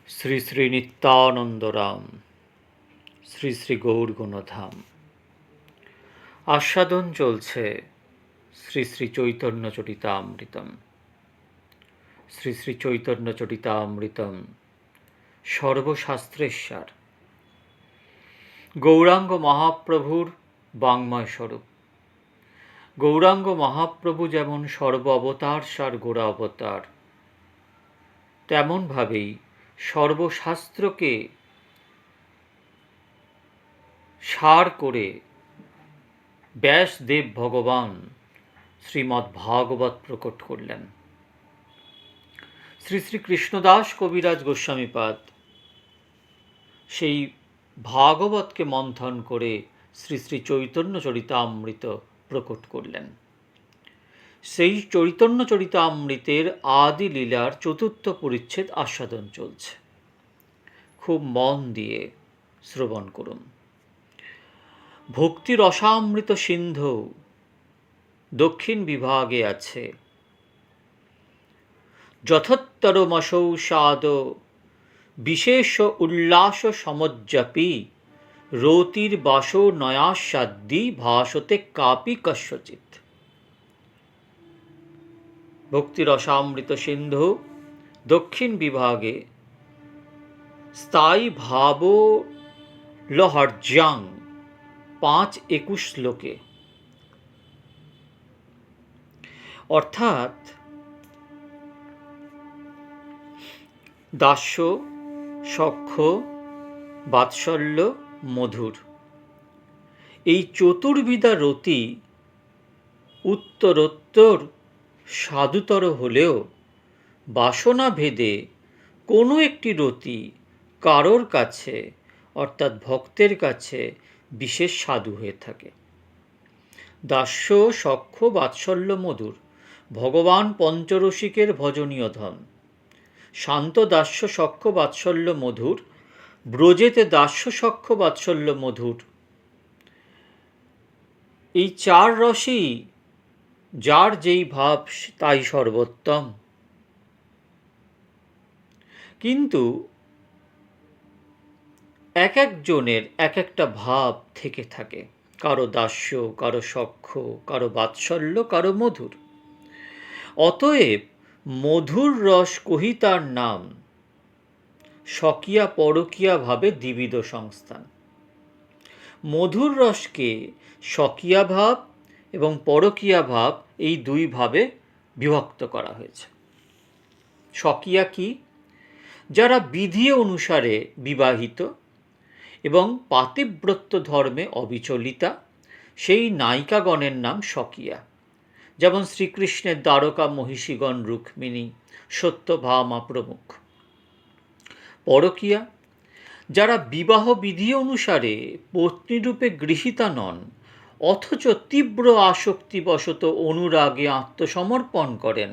শ্রী শ্রী নিত্যানন্দরাম, শ্রী শ্রী গৌরগুণধাম। আস্বাদন চলছে শ্রী শ্রী চৈতন্য চরিতামৃতম। শ্রী শ্রী চৈতন্য চরিতামৃতম সর্বশাস্ত্রেশ্বর, গৌরাঙ্গ মহাপ্রভুর বাংময় স্বরূপ। গৌরাঙ্গ মহাপ্রভু যেমন সর্ব অবতার সার গোড়া অবতার, তেমনভাবেই সর্বশাস্ত্রকে সার করে ব্যাসদেব ভগবান শ্রীমদ্ ভাগবত প্রকট করলেন। শ্রী শ্রী কৃষ্ণদাস কবিরাজ গোস্বামীপাদ সেই ভাগবতকে মন্থন করে শ্রী শ্রী চৈতন্য চরিতামৃত প্রকট করলেন। সেই চৈতন্য চরিতামৃতের আদি লীলার চতুর্থ পরিচ্ছেদ আস্বাদন চলছে। খুব মন দিয়ে শ্রবণ করুন। ভক্তি রসামৃত সিন্ধু দক্ষিণ বিভাগে আছে। যথোত্তরমসৌ সাদ বিশেষ উল্লাস সমজ্জাপি রতির বাসো নয়াসাদ্যি ভাসতে কাপি কস্যচিৎ। ভক্তি রসামৃত সিন্ধু দক্ষিণ বিভাগে স্থায়ী ভাব লহর্যাং 5-21 শ্লোকে, অর্থাৎ দাস্য, সখ্য, বাৎসল্য, মধুর, এই চতুর্বিধা রতি উত্তরোত্তর সাধুতর হলেও বাসনা ভেদে কোনো একটি রতি কারোর কাছে অর্থাৎ ভক্তের কাছে বিশেষ সাধু হয়ে থাকে। দাস্য, সখ্য, বাৎসল্য, মধুর ভগবান পঞ্চরসিকের ভজনীয় ধন। শান্ত দাস্য, সখ্য, বাৎসল্য, মধুর, ব্রজেতে দাস্য, সখ্য, বাৎসল্য, মধুর, এই চার রসই যার যেই ভাব তাই সর্বোত্তম। কিন্তু এক একজনের এক একটা ভাব থেকে থাকে, কারো দাস্য, কারো সখ্য, কারো বাৎসল্য, কারো মধুর। অতএব মধুর রস কহিতার নাম স্বকীয়া পরকীয়া ভাবে দ্বিবিধ সংস্থান। মধুর রসকে স্বকীয়া ভাব এবং পরকীয়া ভাব এই দুই ভাবে বিভক্ত করা হয়েছে। স্বকীয়া কি? যারা বিধি অনুসারে বিবাহিত এবং পাতিব্রত্য ধর্মে অবিচলিতা, সেই নায়িকাগণের নাম স্বকীয়া, যেমন শ্রীকৃষ্ণের দ্বারকা মহিষীগণ রুক্মিণী, সত্যভামা প্রমুখ। পরকীয়া যারা বিবাহ বিধি অনুসারে পত্নীরূপে গৃহীতা নন, অথচ তীব্র আসক্তিবশত অনুরাগে আত্মসমর্পণ করেন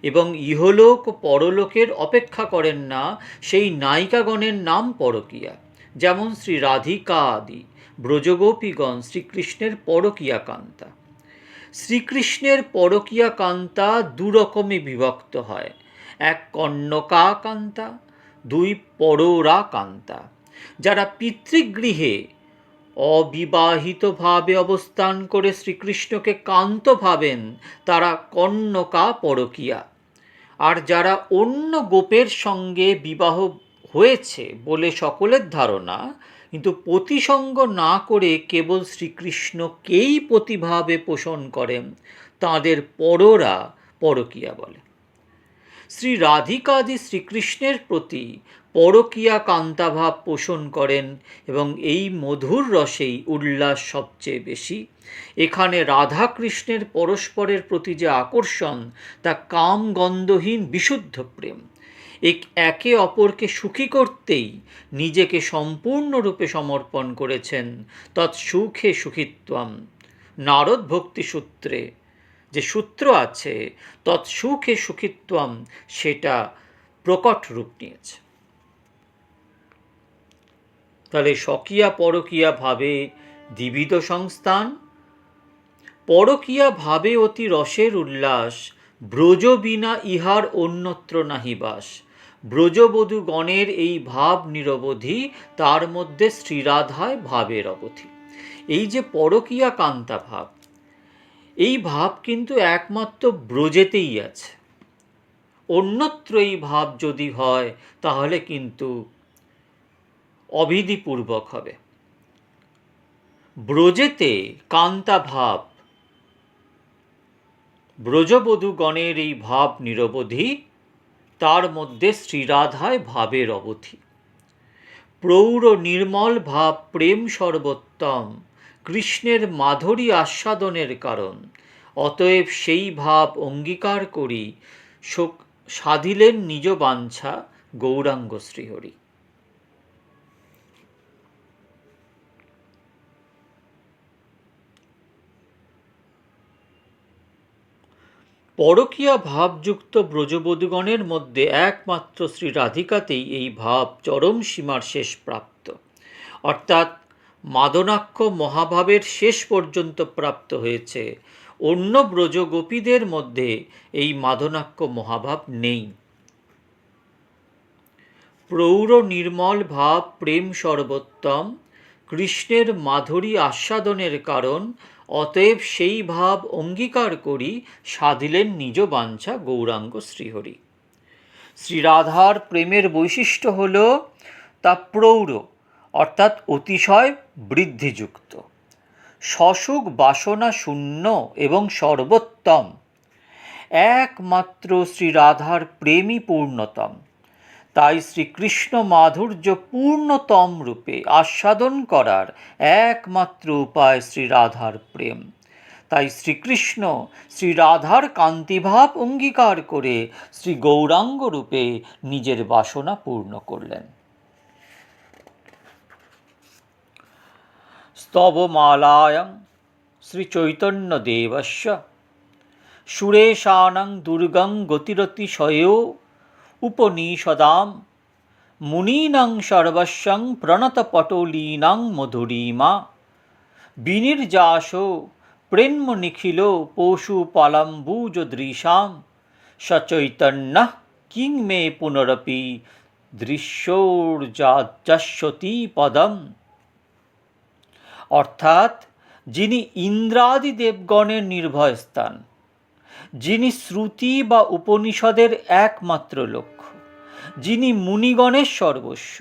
এবং ইহলোক ও পরলোকের অপেক্ষা করেন না, সেই নায়িকাগণের নাম পরকীয়া, যেমন শ্রী রাধিকা আদি ব্রজগোপীগণ শ্রীকৃষ্ণের পরকীয়া কান্তা। শ্রীকৃষ্ণের পরকীয়া কান্তা দুরকমে বিভক্ত হয়, এক কন্যকা কান্তা, দুই পররা কান্তা। যারা পিতৃগৃহে অবিবাহিতভাবে অবস্থান করে শ্রীকৃষ্ণকে কান্ত ভাবেন, তারা কন্যকা পরকীয়া। আর যারা অন্য গোপের সঙ্গে বিবাহ হয়েছে বলে সকলের ধারণা, কিন্তু পতিসঙ্গ না করে কেবল শ্রীকৃষ্ণকেই পতিভাবে পোষণ করেন, তাঁদের পররা পরকীয়া বলে। শ্রী রাধিকাদি শ্রীকৃষ্ণের প্রতি পরকীয়া কান্তাভাব পোষণ করেন এবং এই মধুর রসেই উল্লাস সবচেয়ে বেশি। এখানে রাধাকৃষ্ণের পরস্পরের প্রতি যে আকর্ষণ, তা কাম গন্ধহীন বিশুদ্ধ প্রেম। একে অপরকে সুখী করতেই নিজেকে সম্পূর্ণরূপে সমর্পণ করেছেন। তৎসুখে সুখিত্বম, নারদ ভক্তি সূত্রে যে সূত্র আছে, তৎসুখে সুখিত্বম, সেটা প্রকট রূপ নিয়েছে। তাহলে স্বকীয়া পরকীয়া ভাবে দ্বিবিধ সংস্থান। পরকীয়া ভাবে অতি রসের উল্লাস, ব্রজ বিনা ইহার অন্যত্র নাহি বাস। ব্রজবধূগণের এই ভাব নিরবধি, তার মধ্যে শ্রীরাধায় ভাবের অবধি। এই যে পরকীয়া কান্তা ভাব, এই ভাব কিন্তু একমাত্র ব্রজেতেই আছে। অন্যত্র এই ভাব যদি হয় তাহলে কিন্তু অবিধিপূর্বক হবে। ব্রজেতে কান্তা ভাব, ব্রজবধূগণের এই ভাব নিরবধি, তার মধ্যে শ্রীরাধায় ভাবের অবধি। প্রৌঢ় নির্মল ভাব প্রেম সর্বোত্তম, কৃষ্ণের মাধুরী আস্বাদনের কারণ। অতএব সেই ভাব অঙ্গীকার করি সাধিলেন নিজ বাঞ্ছা গৌরাঙ্গ শ্রীহরি। পরকীয়া ভাবযুক্ত ব্রজবধূগণের মধ্যে একমাত্র শ্রী রাধিকাতেই এই ভাব চরম সীমার শেষ প্রাপ্ত, অর্থাৎ মাদনাক্ষ মহাভাবের শেষ পর্যন্ত প্রাপ্ত হয়েছে। অন্য ব্রজগোপীদের মধ্যে এই মাদনাক্ষ মহাভাব নেই। প্রৌঢ় নির্মল ভাব প্রেম সর্বোত্তম, কৃষ্ণের মাধুরী আস্বাদনের কারণ। অতএব সেই ভাব অঙ্গীকার করি সাধিলেন নিজ বাঞ্ছা গৌরাঙ্গ শ্রীহরি। শ্রীরাধার প্রেমের বৈশিষ্ট্য হল তা প্রৌঢ়, অর্থাৎ অতিশয় বৃদ্ধিযুক্ত, সসুখ বাসনা শূন্য এবং সর্বোত্তম। একমাত্র শ্রীরাধার প্রেমই পূর্ণতম। তাই শ্রীকৃষ্ণ মাধুর্য পূর্ণতম রূপে আস্বাদন করার একমাত্র উপায় শ্রীরাধার প্রেম। তাই শ্রীকৃষ্ণ শ্রীরাধার কান্তিভাব অঙ্গীকার করে শ্রী গৌরাঙ্গ রূপে নিজের বাসনা পূর্ণ করলেন। স্তবমালায়াং শ্রীচৈতন্যদেবস্য সুরেশানাং দুর্গং গতিরতিশয়ো উপনিষদাম মুনীনাং সর্বস্বং প্রণতপটলীনাং মধুরিমা বিনির্যাসো প্রেম্য নিখিল পশুপালম্বুজদৃশাম সচৈতন্যঃ কিং মে পুনরপি দৃশ্যোর্যাস্যতি পদম। অর্থাৎ যিনি ইন্দ্রাদি দেবগণের নির্ভয় স্থান, যিনি শ্রুতি বা উপনিষদের একমাত্র লক্ষ্য, যিনি মুনিগণের সর্বস্ব,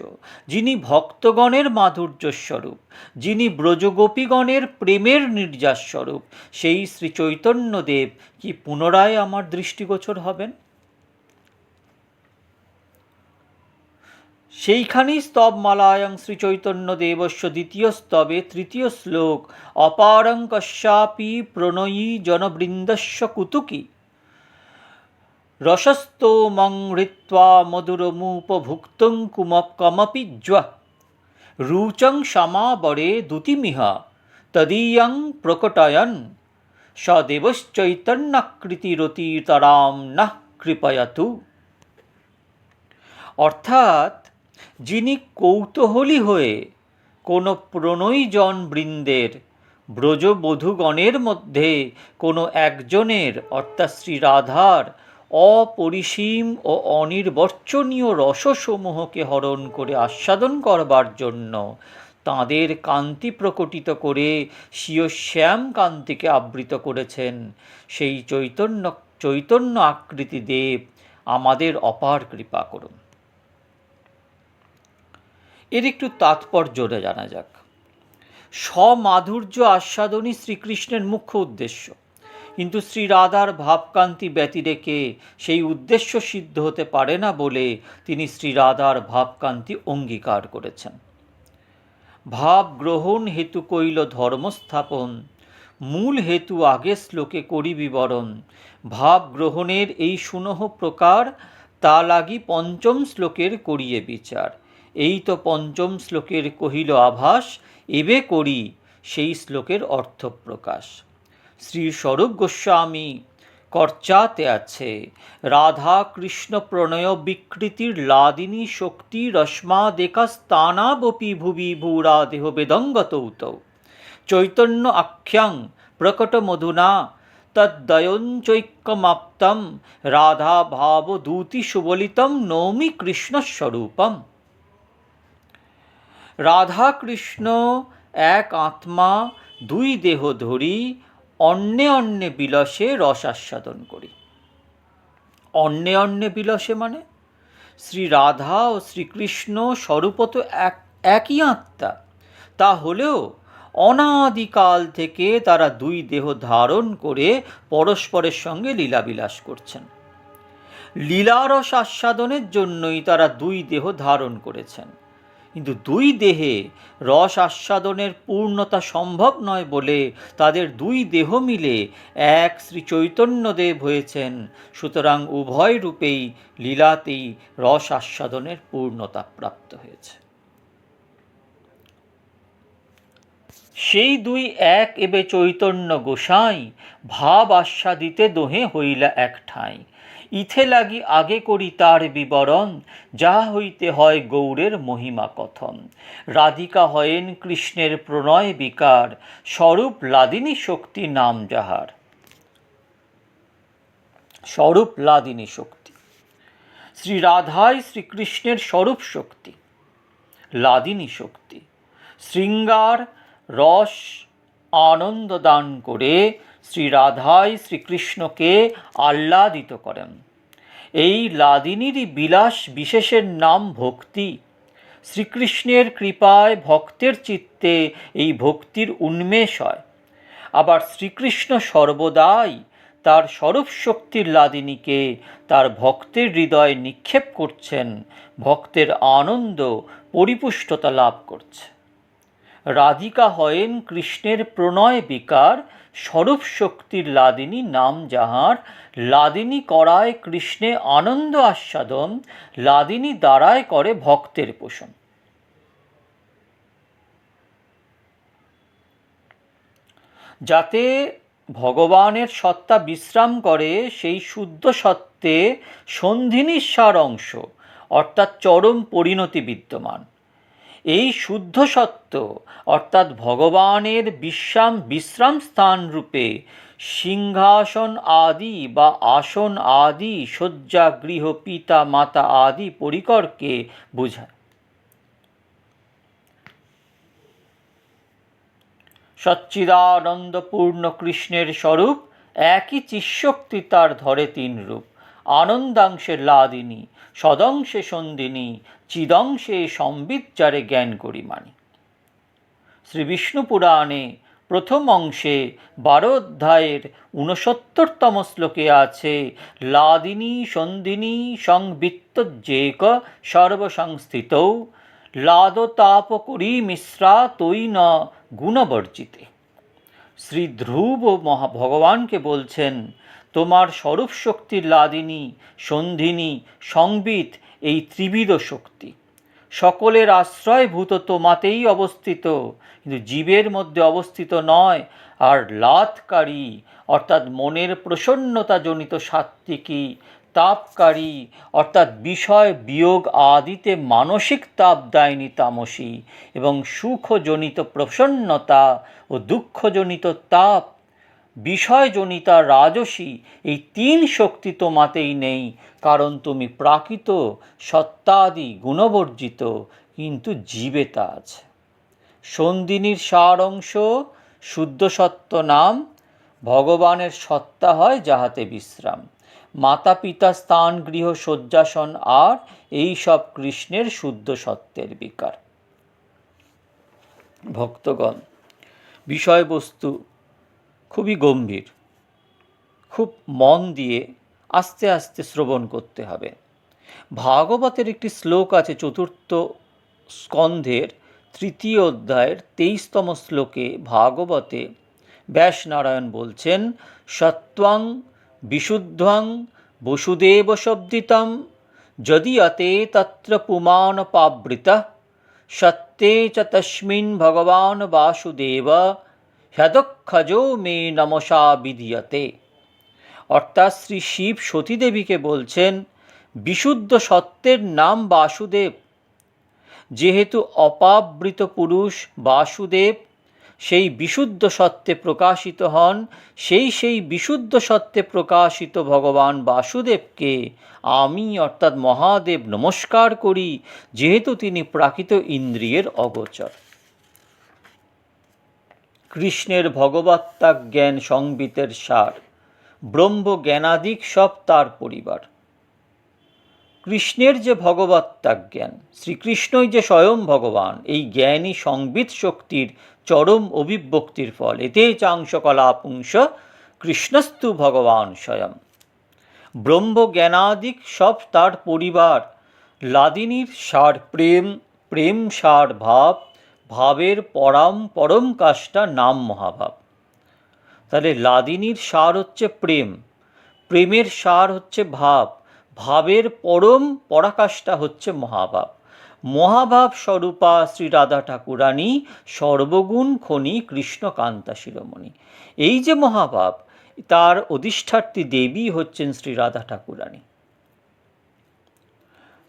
যিনি ভক্তগণের মাধুর্য স্বরূপ, যিনি ব্রজগোপীগণের প্রেমের নির্যাস স্বরূপ, সেই শ্রী চৈতন্যদেব কি পুনরায় আমার দৃষ্টিগোচর হবেন? সেইখানেই স্তবমালায়াং শ্রীচৈতন্যদেবস্য দ্বিতীয় স্তবে তৃতীয় শ্লোক অপারং কস্যাপি প্রণয়ী জনবৃন্দস্য কুতুকি রসস্তোমং হৃত্বা মধুরমুপভুক্তং কমপি জ্বা রুচং সমাবরে দুতিমিহ তদীয়ং প্রকটয়ন সদেবশ্চৈতন্যাকৃতিরতিতরাম নঃ কৃপয়তু। অর্থাৎ যিনি কৌতূহলী হয়ে কোনো প্রণয়ীজন বৃন্দের, ব্রজবধূগণের মধ্যে কোনো একজনের অর্থাৎ শ্রীরাধার অপরিসীম ও অনির্বচনীয় রসসমূহকে হরণ করে আস্বাদন করবার জন্য তাঁদের কান্তি প্রকটিত করে স্বীয় শ্যাম কান্তিকে আবৃত করেছেন, সেই চৈতন্য আকৃতি দেব আমাদের অপার কৃপা করুন। এর একটু তাৎপর্য জানা যাক। স্বমাধুর্য আস্বাদনই শ্রীকৃষ্ণের মুখ্য উদ্দেশ্য, কিন্তু শ্রীরাধার ভাবকান্তি ব্যতিরেকে সেই উদ্দেশ্য সিদ্ধ হতে পারে না বলে তিনি শ্রীরাধার ভাবকান্তি অঙ্গীকার করেছেন। ভাব গ্রহণ হেতু কইল ধর্মস্থাপন, মূল হেতু আগে শ্লোকে করি বিবরণ। ভাব গ্রহণের এই সুনহ প্রকার, তা লাগি পঞ্চম শ্লোকের করিয়ে বিচার। এই তো পঞ্চম শ্লোকের কহিল আভাস, এবে করি সেই শ্লোকের অর্থ প্রকাশ। শ্রী স্বরূপ গোস্বামী কর্চাতে আছে, রাধা কৃষ্ণ প্রণয় বিকৃতির লাদিনী শক্তি রশ্মাদেকা স্থানাবপি ভুবি ভূরা দেহ বেদঙ্গতৌতৌ চৈতন্য আখ্যাং প্রকট মধুনা তদ্দয়ঞ্চৈক্যমাপ্তম রাধা ভাব দূতি সুবলিতম নৌমি কৃষ্ণস্বরূপম। রাধা কৃষ্ণ এক আত্মা, দুই দেহ ধরি অন্যে অন্যে বিলাসে রস আস্বাদন করি। অন্যে অন্যে বিলাসে মানে শ্রী রাধা ও শ্রীকৃষ্ণ স্বরূপত একই আত্মা। তা হলেও অনাদিকাল থেকে তারা দুই দেহ ধারণ করে পরস্পরের সঙ্গে লীলাবিলাস করছেন। লীলারস আস্বাদনের জন্যই তারা দুই দেহ ধারণ করেছেন। কিন্তু দুই দেহে রস আস্বাদনের পূর্ণতা সম্ভব নয় বলে তাদের দুই দেহ মিলে এক শ্রী চৈতন্যদেব হয়েছেন। সুতরাং উভয় রূপেই লীলাতেই রস আস্বাদনের পূর্ণতা প্রাপ্ত হয়েছে। সেই দুই এক এবে চৈতন্য গোসাই, ভাব আস্বাদিতে দোহে হইলা এক ঠাঁই। ইথে লাগি আগে করি তার বিবরণ, যাহা হইতে হয় গৌরের মহিমা কথন। রাধিকা হয়েন কৃষ্ণের প্রণয় বিকার, স্বরূপ লাদিনী শক্তি নাম যাহার। স্বরূপ লাদিনী শক্তি, শ্রী রাধাই শ্রীকৃষ্ণের স্বরূপ শক্তি, লাদিনী শক্তি। শৃঙ্গার রস আনন্দ দান করে শ্রী রাধাই শ্রীকৃষ্ণকে আহ্লাদিত করেন। এই লাদিনীরই বিলাস বিশেষের নাম ভক্তি। শ্রীকৃষ্ণের কৃপায় ভক্তের চিত্তে এই ভক্তির উন্মেষ হয়। আবার শ্রীকৃষ্ণ সর্বদাই তার স্বরূপ শক্তির লাদিনীকে তার ভক্তের হৃদয়ে নিক্ষেপ করছেন, ভক্তের আনন্দ পরিপুষ্টতা লাভ করছে। রাধিকা হয়েন কৃষ্ণের প্রণয় বিকার, স্বরূপ শক্তির লাদিনী নাম যাহার। লাদিনী করায় কৃষ্ণে আনন্দ আস্বাদন, লাদিনী দ্বারায় করে ভক্তের পোষণ। যাতে ভগবানের সত্তা বিশ্রাম করে সেই শুদ্ধ সত্ত্বে সন্ধিনীর সার অংশ অর্থাৎ চরম পরিণতি বিদ্যমান। এই শুদ্ধ সত্য অর্থাৎ ভগবানের বিশ্রাম স্থান রূপে সিংহাসন আদি বা আসন আদি, শয্যা গৃহ পিতা মাতা আদি পরিকরকে বোঝায়। সচ্চিদানন্দপূর্ণ কৃষ্ণের স্বরূপ, একই চিৎশক্তি তার ধরে তিন রূপ। আনন্দাংশে লাদিনী, সদংশে সন্ধিনী, চিদংশে সম্বিত যারে জ্ঞান করি মানি। শ্রী বিষ্ণু পুরাণে প্রথম অংশে 12 অধ্যায়ের 69তম শ্লোকে আছে লাদিনী সন্ধিনী সংবিত্তজ্জেক সর্বসংস্থিতৌ লাদতাপ করি মিশ্রা তৈ ন গুণবর্জিতে। শ্রী ধ্রুব ভগবানকে বলছেন, তোমার স্বরূপ শক্তির লাদিনী সন্ধিনী সংবিত এই ত্রিবিধ শক্তি সকলের আশ্রয়ভূত তোমাতেই অবস্থিত, কিন্তু জীবের মধ্যে অবস্থিত নয়। আর লাতকারী অর্থাৎ মনের প্রসন্নতাজনিত সাত্ত্বিকী, তাপকারী অর্থাৎ বিষয় বিয়োগ আদিতে মানসিক তাপদায়িনী তামসী, এবং সুখজনিত প্রসন্নতা ও দুঃখজনিত তাপ বিষয়জনিতা রাজসী, এই তিন শক্তি তোমাতেই নেই, কারণ তুমি প্রাকৃত সত্তাদি গুণবর্জিত, কিন্তু জীবে তা আছে। সন্ধিনীর সার অংশ শুদ্ধ সত্য নাম, ভগবানের সত্তা হয় যাহাতে বিশ্রাম। মাতা পিতা স্থান গৃহ শয্যাসন আর এই সব কৃষ্ণের শুদ্ধ সত্যের বিকার। ভক্তগণ, বিষয়বস্তু খুবই গম্ভীর, খুব মন দিয়ে আস্তে আস্তে শ্রবণ করতে হবে। ভাগবতের একটি শ্লোক আছে 4th স্কন্ধের 3য় অধ্যায়ের 23তম শ্লোকে। ভাগবতে ব্যাসনারায়ণ বলছেন, সত্ত্বং বিশুদ্ধং বসুদেব শব্দিতম যদিয়তে তত্র পুমান পাবৃতঃ সত্যে চ তস্মিন ভগবান বাসুদেব হ্যদক্ষজো মে নমসা বিধীয়তে। অর্থাৎ শ্রী শিব সতীদেবীকে বলছেন, বিশুদ্ধ সত্যের নাম বাসুদেব। যেহেতু অপাবৃত পুরুষ বাসুদেব, সেই বিশুদ্ধ সত্ত্বে প্রকাশিত হন, সেই বিশুদ্ধ সত্ত্বে প্রকাশিত ভগবান বাসুদেবকে আমি অর্থাৎ মহাদেব নমস্কার করি, যেহেতু তিনি প্রাকৃত ইন্দ্রিয়ের অগোচর। কৃষ্ণের ভগবত্তা জ্ঞান সংবিতের সার, ব্রহ্ম জ্ঞানাদিক সব তার পরিবার। কৃষ্ণের যে ভগবত্তা জ্ঞান, শ্রীকৃষ্ণই যে স্বয়ং ভগবান, এই জ্ঞানই সংবিত শক্তির চরম অভিব্যক্তির ফল। এতে চাংশ কলাপুংস কৃষ্ণস্তু ভগবান স্বয়ং। ব্রহ্ম জ্ঞানাদিক সব তার পরিবার। লাদিনীর সার প্রেম, প্রেম সার ভাব, ভাবের পরম কাষ্টা নাম মহাভাব। তাহলে লাদিনীর সার হচ্ছে প্রেম, প্রেমের সার হচ্ছে ভাব, ভাবের পরম পরাকাষ্ঠা হচ্ছে মহাভাব। মহাভাব স্বরূপা শ্রী রাধা ঠাকুরানী, সর্বগুণ খনি কৃষ্ণকান্তা শিরোমণি। এই যে মহাভাব, তার অধিষ্ঠাত্রী দেবী হচ্ছেন শ্রী রাধা ঠাকুরানী।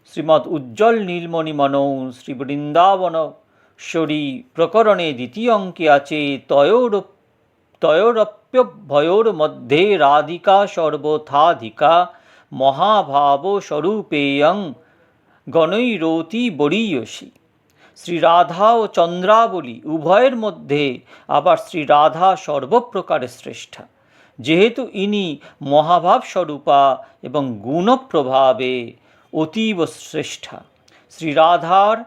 শ্রীমৎ উজ্জ্বল নীলমণি মনৌ শ্রী বৃন্দাবনেশ্বরী প্রকরণে দ্বিতীয় অঙ্কে আছে তয়োরপ্যভয়োর মধ্যে রাধিকা সর্বথাধিকা মহাভাব স্বরূপেয়ং গণৈরতি বরীয়সী। শ্রী রাধা ও চন্দ্রাবলী উভয়ের মধ্যে আবার শ্রী রাধা সর্বপ্রকারে শ্রেষ্ঠা, যেহেতু ইনি মহাভাব স্বরূপা এবং গুণপ্রভাবে অতীব শ্রেষ্ঠা। শ্রী রাধার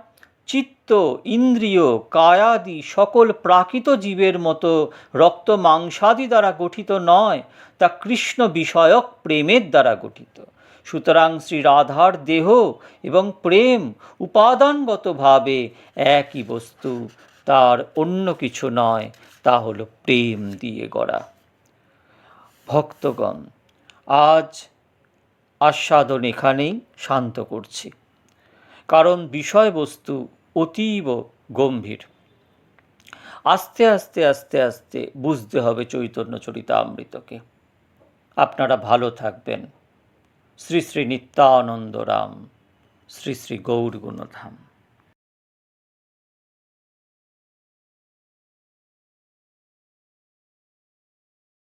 চিত্ত, ইন্দ্রিয়, কায়াদি সকল প্রাকৃত জীবের মতো রক্ত মাংসাদি দ্বারা গঠিত নয়, তা কৃষ্ণ বিষয়ক প্রেমের দ্বারা গঠিত। সুতরাং শ্রী রাধার দেহ এবং প্রেম উপাদানগতভাবে একই বস্তু, তার অন্য কিছু নয়, তা হল প্রেম দিয়ে গড়া। ভক্তগণ, আজ আস্বাদন এখানেই শান্ত করছি, কারণ বিষয়বস্তু অতীব গম্ভীর। আস্তে আস্তে আস্তে আস্তে বুঝতে হবে চৈতন্য চরিতামৃতকে। আপনারা ভালো থাকবেন। শ্রী শ্রী নিত্যানন্দ রাম, শ্রী শ্রী গৌর গুণধাম।